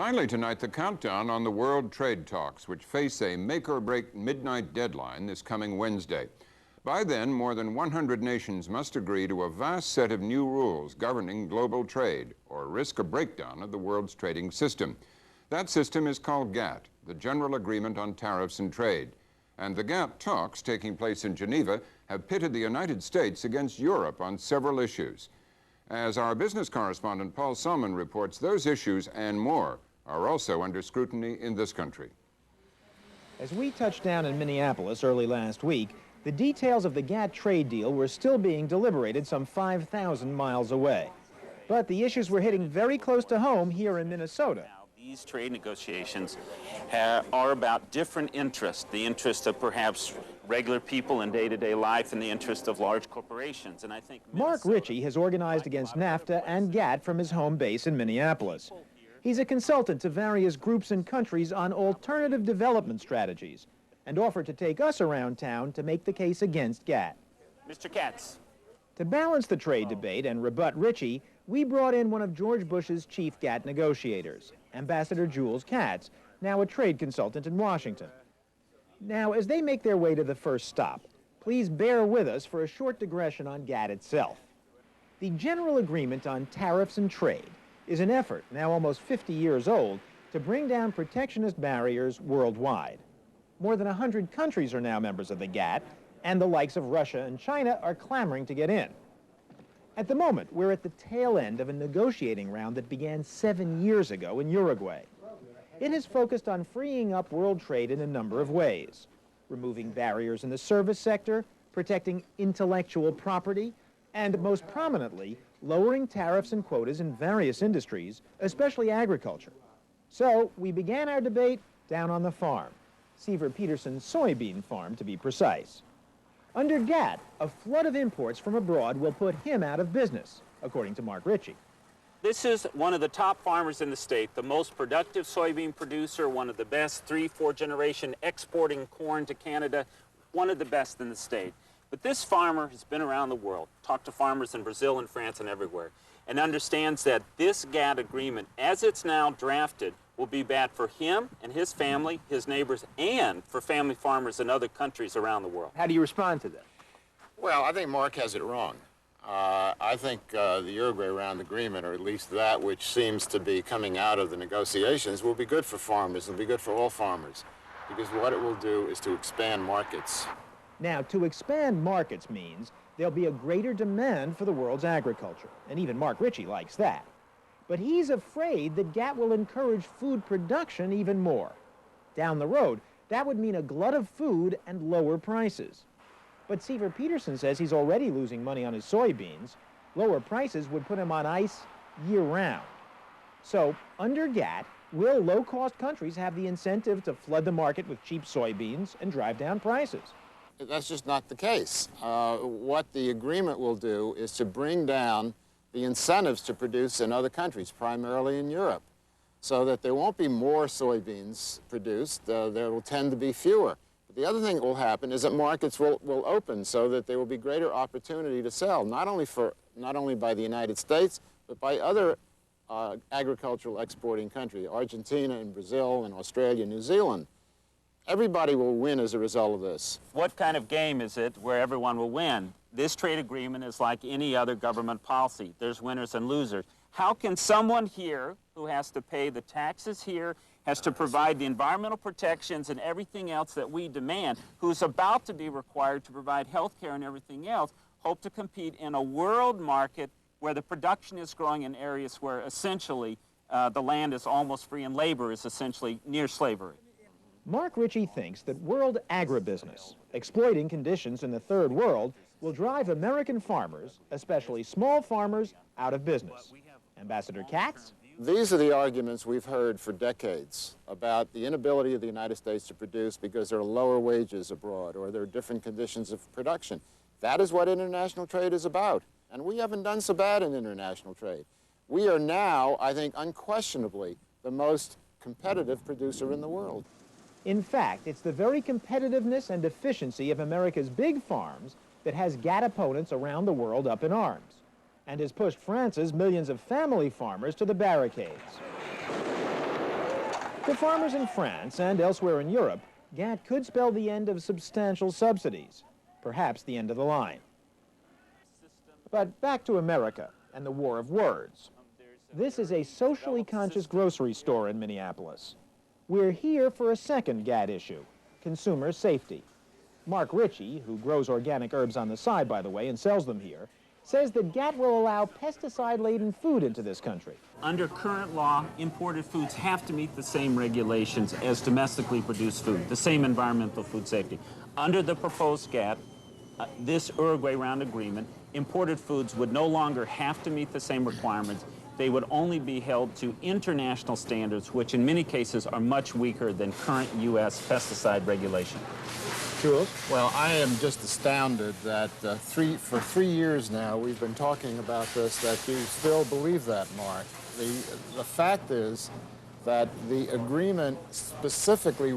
Finally tonight, the countdown on the world trade talks, which face a make-or-break midnight deadline this coming Wednesday. By then, more than 100 nations must agree to a vast set of new rules governing global trade, or risk a breakdown of the world's trading system. That system is called GATT, the General Agreement on Tariffs and Trade. And the GATT talks taking place in Geneva have pitted the United States against Europe on several issues. As our business correspondent Paul Salmon reports, those issues and more are also under scrutiny in this country. As we touched down in Minneapolis early last week, the details of the GATT trade deal were still being deliberated some 5,000 miles away. But the issues were hitting very close to home here in Minnesota. These trade negotiations are about different interests, the interest of perhaps regular people in day-to-day life and the interest of large corporations. And I think Mark Ritchie has organized against NAFTA and GATT from his home base in Minneapolis. He's a consultant to various groups and countries on alternative development strategies and offered to take us around town to make the case against GATT. Mr. KATZ. To balance the trade debate and rebut Ritchie, we brought in one of George Bush's chief GATT negotiators, Ambassador Jules KATZ, now a trade consultant in Washington. Now, as they make their way to the first stop, please bear with us for a short digression on GATT itself. The General Agreement on Tariffs and Trade is an effort, now almost 50 years old, to bring down protectionist barriers worldwide. More than 100 countries are now members of the GATT, and the likes of Russia and China are clamoring to get in. At the moment, we're at the tail end of a negotiating round that began 7 years ago in Uruguay. It has focused on freeing up world trade in a number of ways, removing barriers in the service sector, protecting intellectual property, and most prominently, lowering tariffs and quotas in various industries, especially agriculture. So we began our debate down on the farm, Seaver Peterson's soybean farm to be precise. Under GATT, a flood of imports from abroad will put him out of business, according to Mark Ritchie. This is one of the top farmers in the state, the most productive soybean producer, one of the best 3-4 generation exporting corn to Canada, one of the best in the state. But this farmer has been around the world, talked to farmers in Brazil and France and everywhere, and understands that this GATT agreement, as it's now drafted, will be bad for him and his family, his neighbors, and for family farmers in other countries around the world. How do you respond to that? Well, I think Mark has it wrong. I think the Uruguay round agreement, or at least that which seems to be coming out of the negotiations, will be good for farmers. It'll be good for all farmers, because what it will do is to expand markets. Now, to expand markets means there'll be a greater demand for the world's agriculture, and even Mark Ritchie likes that. But he's afraid that GATT will encourage food production even more. Down the road, that would mean a glut of food and lower prices. But Seaver Peterson says he's already losing money on his soybeans. Lower prices would put him on ice year-round. So, under GATT, will low-cost countries have the incentive to flood the market with cheap soybeans and drive down prices? That's just not the case. What the agreement will do is to bring down the incentives to produce in other countries, primarily in Europe, so that there won't be more soybeans produced. There will tend to be fewer. But the other thing that will happen is that markets will open so that there will be greater opportunity to sell, not only by the United States, but by other agricultural exporting countries, Argentina and Brazil and Australia, New Zealand. Everybody will win as a result of this. What kind of game is it where everyone will win? This trade agreement is like any other government policy. There's winners and losers. How can someone here who has to pay the taxes here, has to provide the environmental protections and everything else that we demand, who's about to be required to provide health care and everything else, hope to compete in a world market where the production is growing in areas where essentially the land is almost free and labor is essentially near slavery? Mark Ritchie thinks that world agribusiness, exploiting conditions in the third world, will drive American farmers, especially small farmers, out of business. Ambassador KATZ? These are the arguments we've heard for decades about the inability of the United States to produce because there are lower wages abroad or there are different conditions of production. That is what international trade is about. And we haven't done so bad in international trade. We are now, I think, unquestionably the most competitive producer in the world. In fact, it's the very competitiveness and efficiency of America's big farms that has GATT opponents around the world up in arms, and has pushed France's millions of family farmers to the barricades. To farmers in France and elsewhere in Europe, GATT could spell the end of substantial subsidies, perhaps the end of the line. But back to America and the war of words. This is a socially conscious grocery store in Minneapolis. We're here for a second GATT issue, consumer safety. Mark Ritchie, who grows organic herbs on the side, by the way, and sells them here, says that GATT will allow pesticide-laden food into this country. Under current law, imported foods have to meet the same regulations as domestically produced food, the same environmental food safety. Under the proposed GATT, this Uruguay Round agreement, imported foods would no longer have to meet the same requirements. They would only be held to international standards, which in many cases are much weaker than current U.S. pesticide regulation. Jules? Well, I am just astounded that for 3 years now we've been talking about this, that you still believe that, Mark. The fact is that the agreement specifically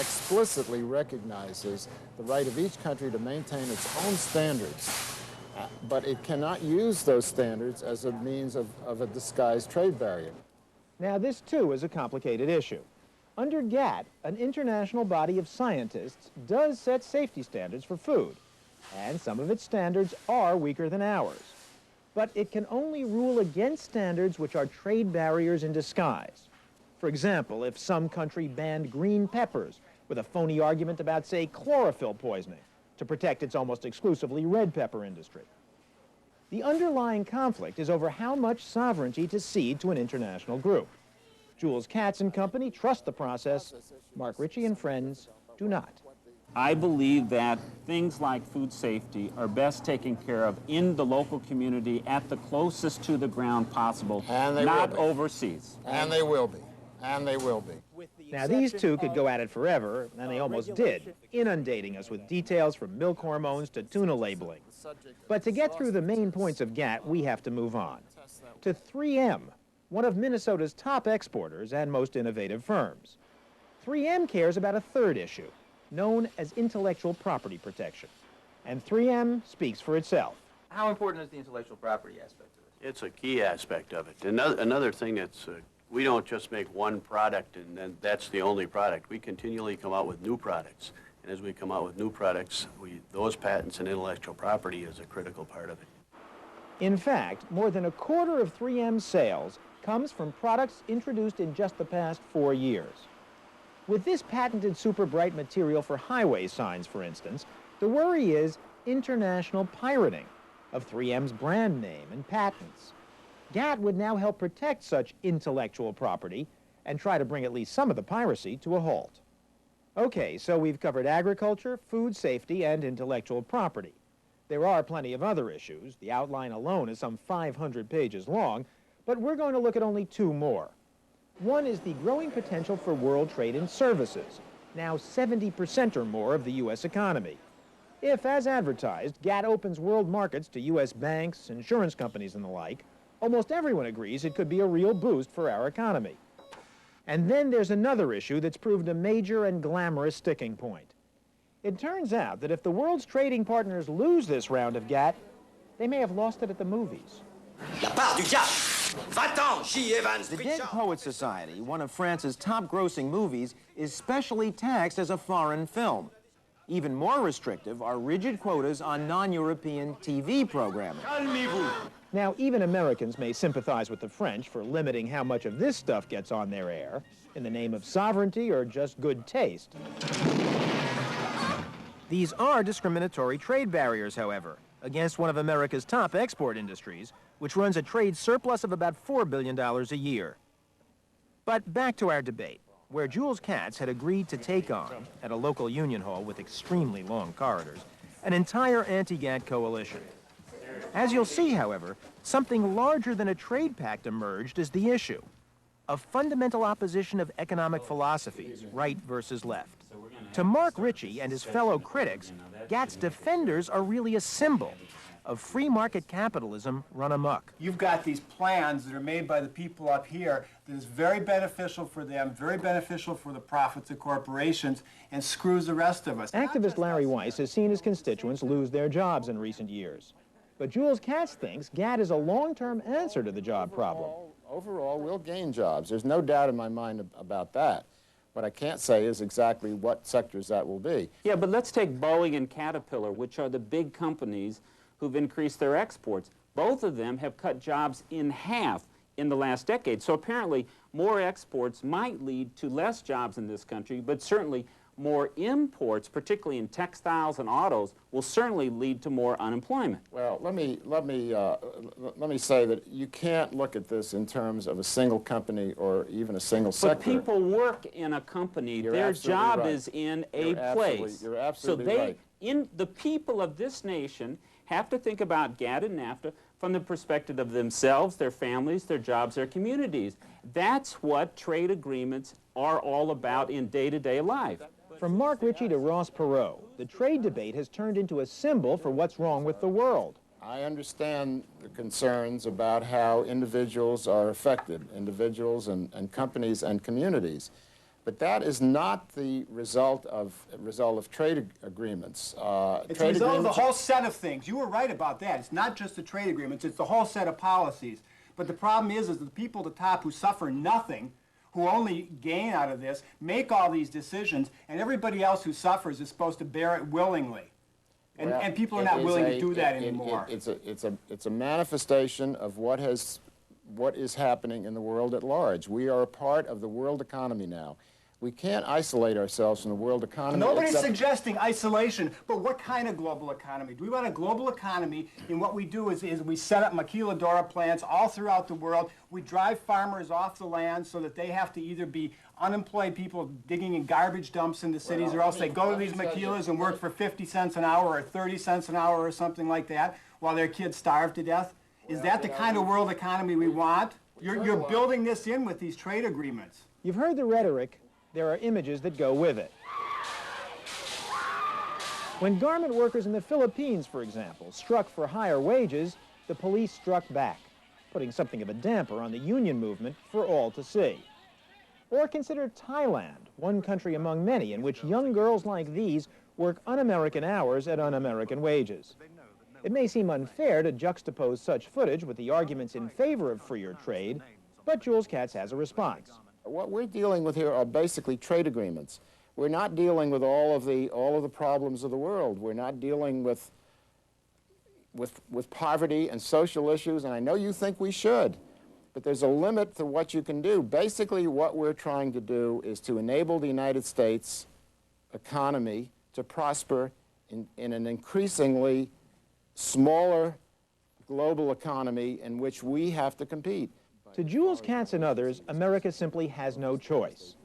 explicitly recognizes the right of each country to maintain its own standards, but it cannot use those standards as a means of a disguised trade barrier. Now, this, too, is a complicated issue. Under GATT, an international body of scientists does set safety standards for food, and some of its standards are weaker than ours. But it can only rule against standards which are trade barriers in disguise. For example, if some country banned green peppers with a phony argument about, say, chlorophyll poisoning to protect its almost exclusively red pepper industry. The underlying conflict is over how much sovereignty to cede to an international group. Jules KATZ and company trust the process. Mark Ritchie and friends do not. I believe that things like food safety are best taken care of in the local community at the closest to the ground possible, not overseas. And they will be. And they will be. Now, these two could go at it forever, and they almost did, inundating us with details from milk hormones to tuna labeling. But to get through the main points of GATT, we have to move on. To 3M, one of Minnesota's top exporters and most innovative firms. 3M cares about a third issue, known as intellectual property protection. And 3M speaks for itself. How important is the intellectual property aspect of it? It's a key aspect of it. Another thing that's, we don't just make one product and then that's the only product. We continually come out with new products. And as we come out with new products, those patents and intellectual property is a critical part of it. In fact, more than a quarter of 3M's sales comes from products introduced in just the past 4 years. With this patented super bright material for highway signs, for instance, the worry is international pirating of 3M's brand name and patents. GATT would now help protect such intellectual property and try to bring at least some of the piracy to a halt. Okay, so we've covered agriculture, food safety, and intellectual property. There are plenty of other issues. The outline alone is some 500 pages long, but we're going to look at only 2 more. One is the growing potential for world trade in services, now 70% or more of the U.S. economy. If, as advertised, GATT opens world markets to U.S. banks, insurance companies, and the like, almost everyone agrees it could be a real boost for our economy. And then there's another issue that's proved a major and glamorous sticking point. It turns out that if the world's trading partners lose this round of GATT, they may have lost it at the movies. La part du GATT. The Dead Poets Society, one of France's top-grossing movies, is specially taxed as a foreign film. Even more restrictive are rigid quotas on non-European TV programming. Now, even Americans may sympathize with the French for limiting how much of this stuff gets on their air, in the name of sovereignty or just good taste. These are discriminatory trade barriers, however, against one of America's top export industries, which runs a trade surplus of about $4 billion a year. But back to our debate, where Jules KATZ had agreed to take on, at a local union hall with extremely long corridors, an entire anti-GATT coalition. As you'll see, however, something larger than a trade pact emerged as the issue. A fundamental opposition of economic philosophies, right versus left. To Mark Ritchie and his fellow critics, GATT's defenders are really a symbol of free market capitalism run amok. You've got these plans that are made by the people up here that is very beneficial for them, very beneficial for the profits of corporations, and screws the rest of us. Activist Larry Weiss has seen his constituents lose their jobs in recent years. But Jules KATZ thinks GATT is a long-term answer to the job problem. Overall, we'll gain jobs. There's no doubt in my mind about that. What I can't say is exactly what sectors that will be. Yeah, but let's take Boeing and Caterpillar, which are the big companies who've increased their exports. Both of them have cut jobs in half in the last decade. So apparently, more exports might lead to less jobs in this country, but certainly more imports, particularly in textiles and autos, will certainly lead to more unemployment. Well, let me say that you can't look at this in terms of a single company or even a single sector. But people work in a company. Their job is in a place. You're absolutely right. So the people of this nation have to think about GATT and NAFTA from the perspective of themselves, their families, their jobs, their communities. That's what trade agreements are all about in day-to-day life. From Mark Ritchie to Ross Perot, the trade debate has turned into a symbol for what's wrong with the world. I understand the concerns about how individuals are affected, individuals and companies and communities. But that is not the result of trade agreements. It's the result of the whole set of things. You were right about that. It's not just the trade agreements, it's the whole set of policies. But the problem is the people at the top who suffer nothing, who only gain out of this, make all these decisions, and everybody else who suffers is supposed to bear it willingly. And people are not willing to do that anymore. It's a manifestation of what is happening in the world at large. We are a part of the world economy now. We can't isolate ourselves from the world economy. Nobody's suggesting isolation, but what kind of global economy? Do we want a global economy? And what we do is we set up maquiladora plants all throughout the world. We drive farmers off the land so that they have to either be unemployed people digging in garbage dumps in the cities, or else they go to these maquilas and work for 50 cents an hour or 30 cents an hour or something like that while their kids starve to death. Is that the kind of world economy we want? You're building this in with these trade agreements. You've heard the rhetoric. There are images that go with it. When garment workers in the Philippines, for example, struck for higher wages, the police struck back, putting something of a damper on the union movement for all to see. Or consider Thailand, one country among many in which young girls like these work un-American hours at un-American wages. It may seem unfair to juxtapose such footage with the arguments in favor of freer trade, but Jules KATZ has a response. What we're dealing with here are basically trade agreements. We're not dealing with all of the problems of the world. We're not dealing with poverty and social issues, and I know you think we should, but there's a limit to what you can do. Basically, what we're trying to do is to enable the United States economy to prosper in an increasingly smaller global economy in which we have to compete. To Jules KATZ and others, America simply has no choice.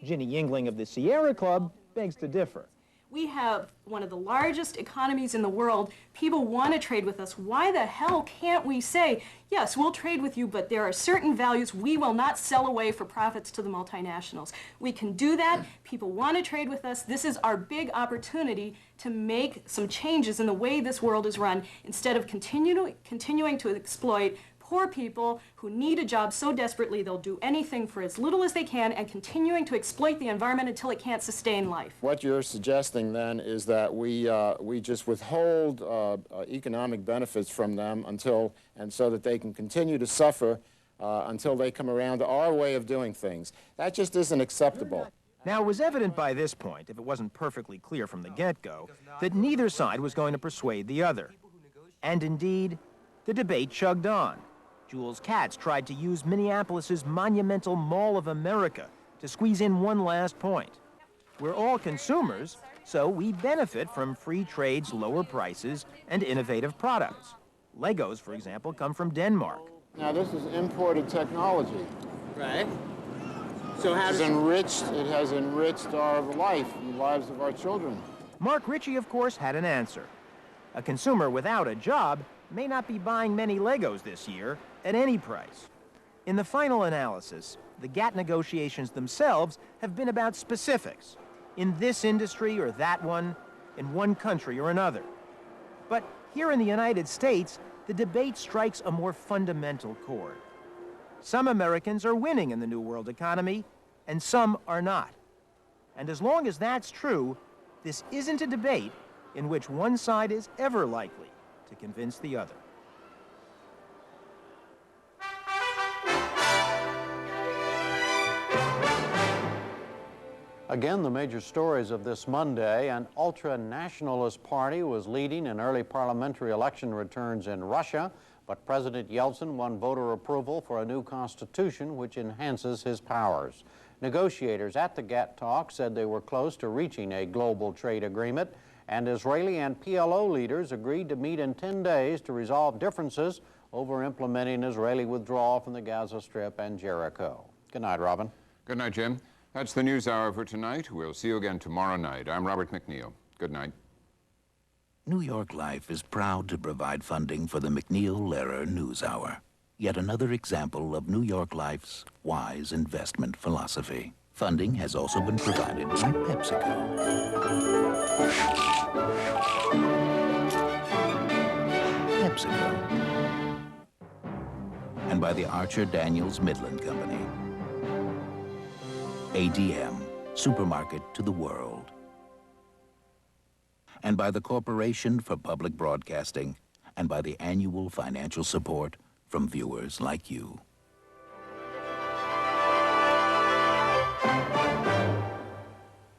GINNY Yingling of the Sierra Club begs to differ. We have one of the largest economies in the world. People want to trade with us. Why the hell can't we say, yes, we'll trade with you, but there are certain values we will not sell away for profits to the multinationals. We can do that. People want to trade with us. This is our big opportunity to make some changes in the way this world is run instead of continuing to exploit poor people who need a job so desperately they'll do anything for as little as they can and continuing to exploit the environment until it can't sustain life. What you're suggesting then is that we just withhold economic benefits from them so that they can continue to suffer until they come around to our way of doing things. That just isn't acceptable. Now, it was evident by this point, if it wasn't perfectly clear from the get-go, that neither side was going to persuade the other. And indeed, the debate chugged on. Jules KATZ tried to use Minneapolis's monumental Mall of America to squeeze in one last point. We're all consumers, so we benefit from free trade's lower prices and innovative products. Legos, for example, come from Denmark. Now, this is imported technology. Right. So how does it has enriched our life and the lives of our children. Mark Ritchie, of course, had an answer. A consumer without a job may not be buying many Legos this year at any price. In the final analysis, the GATT negotiations themselves have been about specifics, in this industry or that one, in one country or another. But here in the United States, the debate strikes a more fundamental chord. Some Americans are winning in the New World economy, and some are not. And as long as that's true, this isn't a debate in which one side is ever likely to convince the other. Again, the major stories of this Monday: an ultra-nationalist party was leading in early parliamentary election returns in Russia, but President Yeltsin won voter approval for a new constitution which enhances his powers. Negotiators at the GATT talks said they were close to reaching a global trade agreement, and Israeli and PLO leaders agreed to meet in 10 days to resolve differences over implementing Israeli withdrawal from the Gaza Strip and Jericho. Good night, Robin. Good night, Jim. That's the News Hour for tonight. We'll see you again tomorrow night. I'm Robert MacNeil. Good night. New York Life is proud to provide funding for the MacNeil Lehrer News Hour. Yet another example of New York Life's wise investment philosophy. Funding has also been provided by PepsiCo. PepsiCo. And by the Archer Daniels Midland Company. ADM, supermarket to the world. And by the Corporation for Public Broadcasting, and by the annual financial support from viewers like you.